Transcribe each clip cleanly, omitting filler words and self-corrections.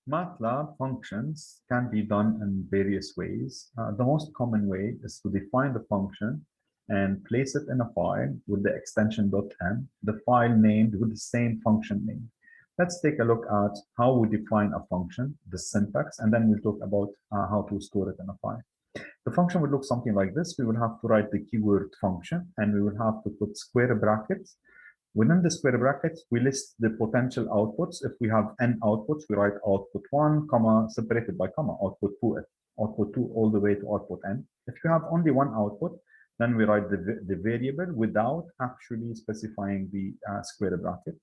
MATLAB functions can be done in various ways. The most common way is to define the function and place it in a file with the extension .m, the file named with the same function name. Let's take a look at how we define a function, the syntax, and then we'll talk about how to store it in a file. The function would look something like this. We will have to write the keyword function, and we will have to put square brackets. Within the square brackets, we list the potential outputs. If we have n outputs, we write output 1, comma, separated by comma, output 2, all the way to output n. If you have only one output, then we write the variable without actually specifying the square bracket.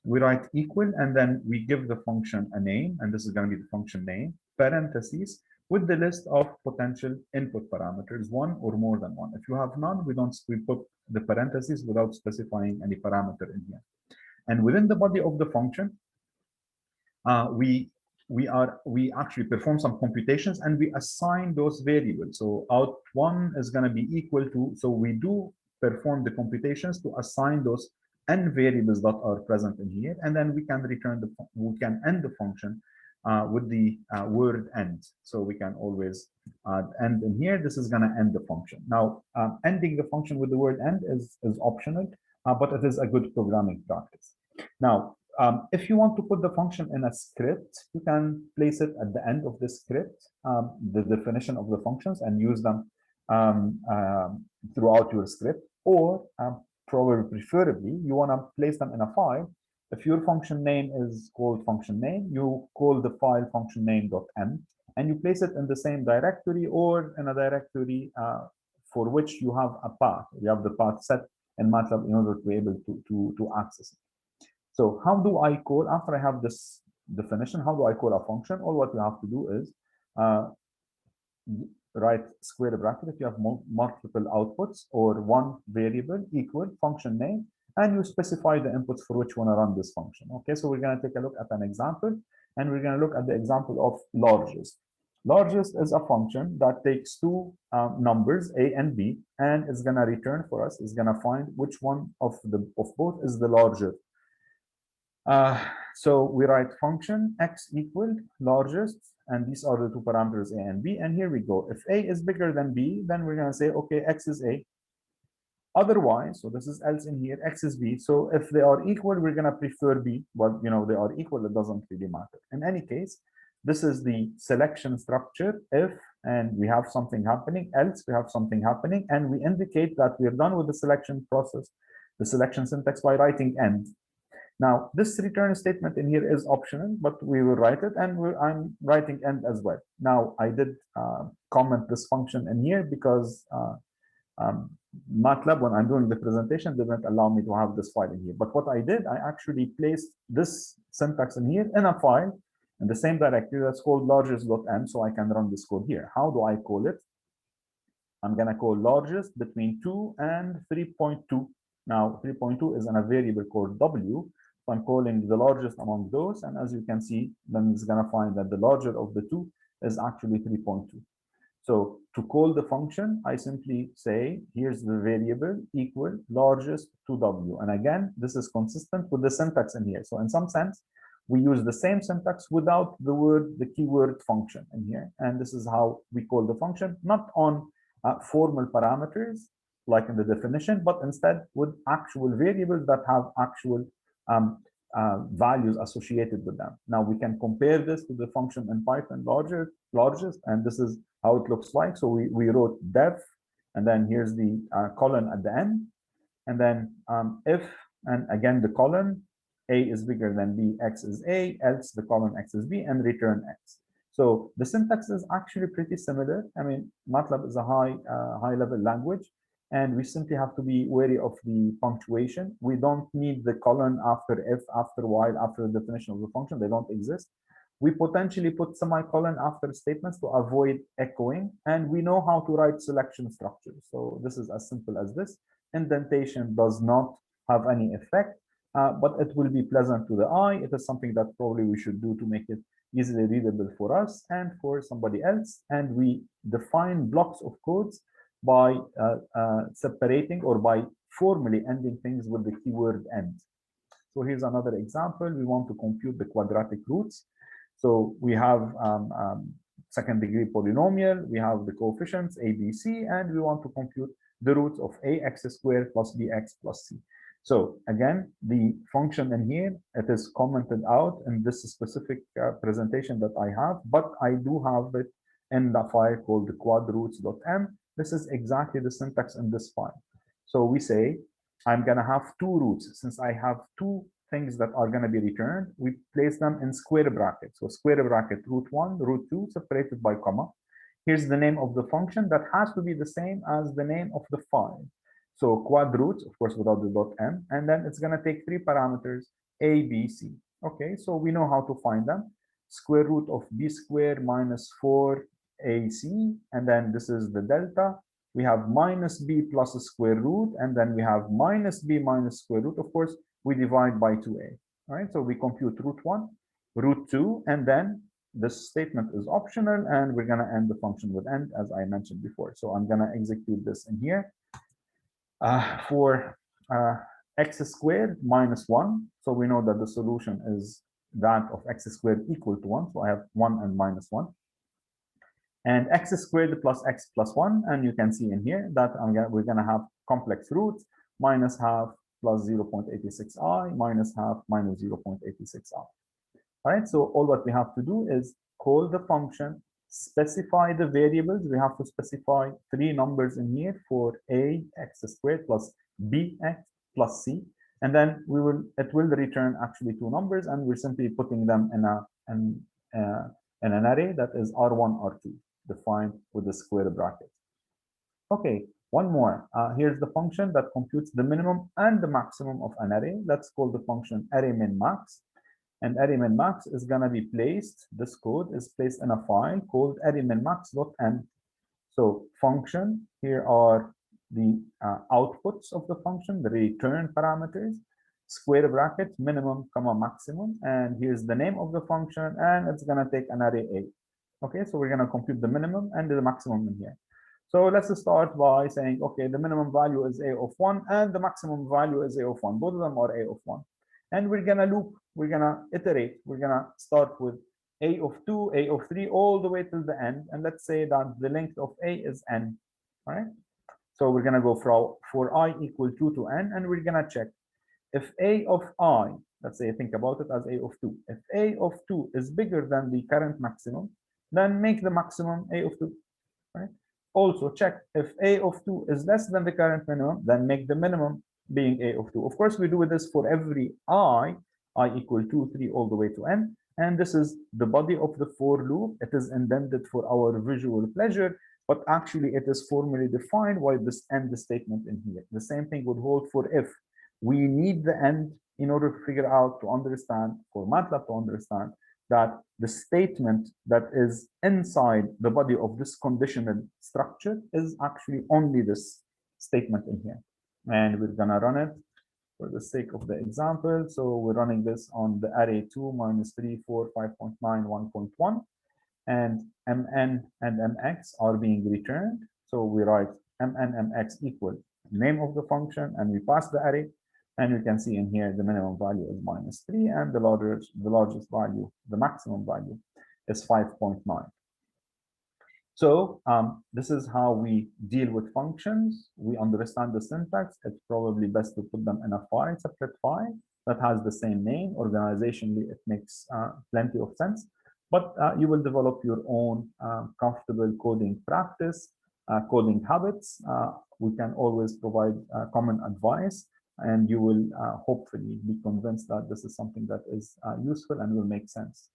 We write equal, and then we give the function a name, and this is going to be the function name, parentheses, with the list of potential input parameters, one or more than one. If you have none, we put the parentheses without specifying any parameter in here. And within the body of the function, we actually perform some computations and we assign those variables. So out1 is going to be equal to, so we do perform the computations to assign those n variables that are present in here, and then we can end the function with the word end. So we can always end in here. This is going to end the function. Now, ending the function with the word end is optional, but it is a good programming practice. Now, if you want to put the function in a script, you can place it at the end of the script, the definition of the functions, and use them throughout your script. Or preferably, you want to place them in a file. If your function name is called function name, you call the file function name.m, and you place it in the same directory or in a directory for which you have a path. You have the path set in MATLAB in order to be able to access it. So how do I call, after I have this definition, how do I call a function? All what you have to do is write square bracket if you have multiple outputs, or one variable equal function name, and you specify the inputs for which you want to run this function. Okay, so we're going to take a look at an example, and we're going to look at the example of largest. Largest is a function that takes two numbers, a and b, and is going to return for us, is going to find which one of both is the larger. So we write function x equal largest, and these are the two parameters a and b, and here we go. If a is bigger than b, then we're going to say, okay, x is a. Otherwise, so this is else in here, x is b. So if they are equal, we're going to prefer b, but they are equal, it doesn't really matter. In any case, this is the selection structure. If and we have something happening, else we have something happening, and we indicate that we're done with the selection process, the selection syntax, by writing end. Now, this return statement in here is optional, but we will write it, and I'm writing end as well. Now, I did comment this function in here because MATLAB, when I'm doing the presentation, didn't allow me to have this file in here. But what I did, I actually placed this syntax in here in a file in the same directory that's called largest.m, so I can run this code here. How do I call it? I'm going to call largest between 2 and 3.2. Now, 3.2 is in a variable called w. So I'm calling the largest among those, and as you can see, then it's going to find that the larger of the two is actually 3.2. So to call the function, I simply say, here's the variable equal largest to w. And again, this is consistent with the syntax in here. So in some sense, we use the same syntax without the keyword function in here. And this is how we call the function, not on formal parameters like in the definition, but instead with actual variables that have actual values associated with them. Now we can compare this to the function in Python largest, and this is how it looks like. So we wrote def, and then here's the colon at the end, and then if, and again the colon, a is bigger than b, x is a, else the colon x is b, and return x. So the syntax is actually pretty similar. I mean, MATLAB is a high level language, and we simply have to be wary of the punctuation. We don't need the colon after if, after while, after the definition of the function. They don't exist. We potentially put semicolon after statements to avoid echoing, and we know how to write selection structures. So this is as simple as this. Indentation does not have any effect, but it will be pleasant to the eye. It is something that probably we should do to make it easily readable for us and for somebody else. And we define blocks of codes by separating or by formally ending things with the keyword end. So here's another example. We want to compute the quadratic roots. So we have second degree polynomial, we have the coefficients a, b, c, and we want to compute the roots of ax squared plus bx plus c. So again, the function in here, it is commented out in this specific presentation that I have, but I do have it in the file called the quadroots.m. This is exactly the syntax in this file. So we say, I'm going to have two roots. Since I have two things that are going to be returned, we place them in square brackets. So square bracket root 1, root 2, separated by comma. Here's the name of the function that has to be the same as the name of the file. So quad roots, of course, without the dot m, and then it's going to take three parameters, a, b, c. Okay, so we know how to find them. Square root of b squared minus 4ac, and then this is the delta. We have minus b plus a square root, and then we have minus b minus square root. Of course, we divide by 2a. All right, so we compute root 1, root 2, and then this statement is optional, and we're going to end the function with end, as I mentioned before. So I'm going to execute this in here. For x squared minus 1, so we know that the solution is that of x squared equal to 1. So I have 1 and minus 1. And x squared plus x plus 1, and you can see in here that we're going to have complex roots, minus half plus 0.86i, minus half minus 0.86i. All right, so all what we have to do is call the function, specify the variables. We have to specify three numbers in here for a x squared plus bx plus c, and then it will return actually two numbers, and we're simply putting them in an array that is r1, r2, defined with the square bracket. Okay, one more. Here's the function that computes the minimum and the maximum of an array. That's called the function array min max. And array min max is going to be placed, this code is placed in a file called array min max.m. So function, here are the outputs of the function, the return parameters, square bracket, minimum, comma, maximum. And here's the name of the function, and it's going to take an array A. Okay, so we're going to compute the minimum and the maximum in here. So let's start by saying, okay, the minimum value is a of 1 and the maximum value is a of 1. Both of them are a of 1. And we're going to loop, we're going to iterate. We're going to start with a of 2, a of 3, all the way till the end. And let's say that the length of a is n. All right. So we're going to go for I equal 2 to n, and we're going to check if a of I, let's say think about it as a of 2. If a of 2 is bigger than the current maximum, then make the maximum a of 2. Right. Also check if a of 2 is less than the current minimum, then make the minimum being a of 2. Of course, we do this for every I equal 2, 3, all the way to n. And this is the body of the for loop. It is indented for our visual pleasure, but actually it is formally defined by this end statement in here. The same thing would hold for if. We need the end in order to figure out, to understand, for Matlab to understand that the statement that is inside the body of this conditional structure is actually only this statement in here. And we're going to run it for the sake of the example. So we're running this on the array 2, minus 3, 4, 5.9, 1.1. And mn and mx are being returned. So we write mn, mx equal name of the function, and we pass the array. And you can see in here, the minimum value is minus 3, and the largest value, the maximum value, is 5.9. So this is how we deal with functions. We understand the syntax. It's probably best to put them in a file, separate file that has the same name. Organizationally, it makes plenty of sense. But you will develop your own comfortable coding practice, coding habits. We can always provide common advice, and you will hopefully be convinced that this is something that is useful and will make sense.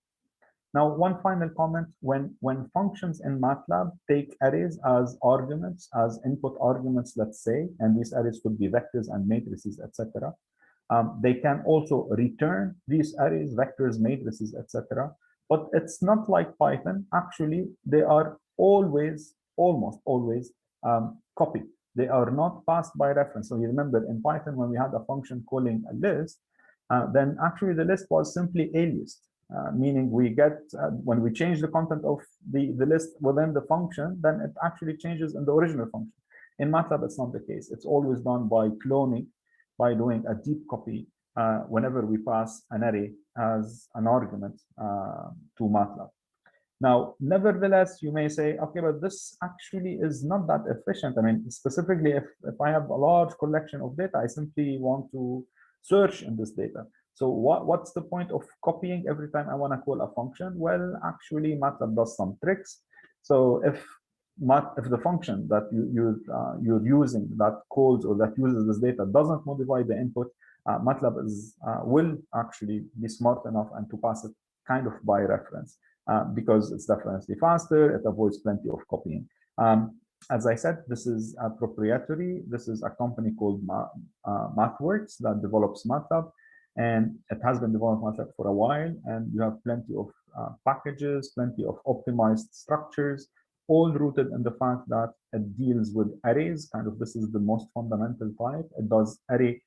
Now, one final comment, when functions in Matlab take arrays as arguments, as input arguments, let's say, and these arrays could be vectors and matrices, etc. They can also return these arrays, vectors, matrices, etc. But it's not like Python. Actually, they are always, almost always copied. They are not passed by reference. So you remember in Python, when we had a function calling a list, then actually the list was simply aliased. Meaning we get, when we change the content of the list within the function, then it actually changes in the original function. In Matlab, it's not the case. It's always done by cloning, by doing a deep copy whenever we pass an array as an argument to MATLAB. Now, nevertheless, you may say, okay, but this actually is not that efficient. I mean, specifically, if I have a large collection of data, I simply want to search in this data. So what's the point of copying every time I want to call a function? Well, actually, MATLAB does some tricks. So if the function that you're using that calls or that uses this data doesn't modify the input, MATLAB will actually be smart enough and to pass it kind of by reference. Because it's definitely faster, it avoids plenty of copying. As I said, this is proprietary. This is a company called MathWorks that develops MATLAB, and it has been developing MATLAB for a while, and you have plenty of packages, plenty of optimized structures, all rooted in the fact that it deals with arrays. Kind of this is the most fundamental type. It does array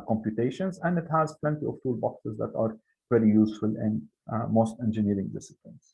computations, and it has plenty of toolboxes that are very useful in most engineering disciplines.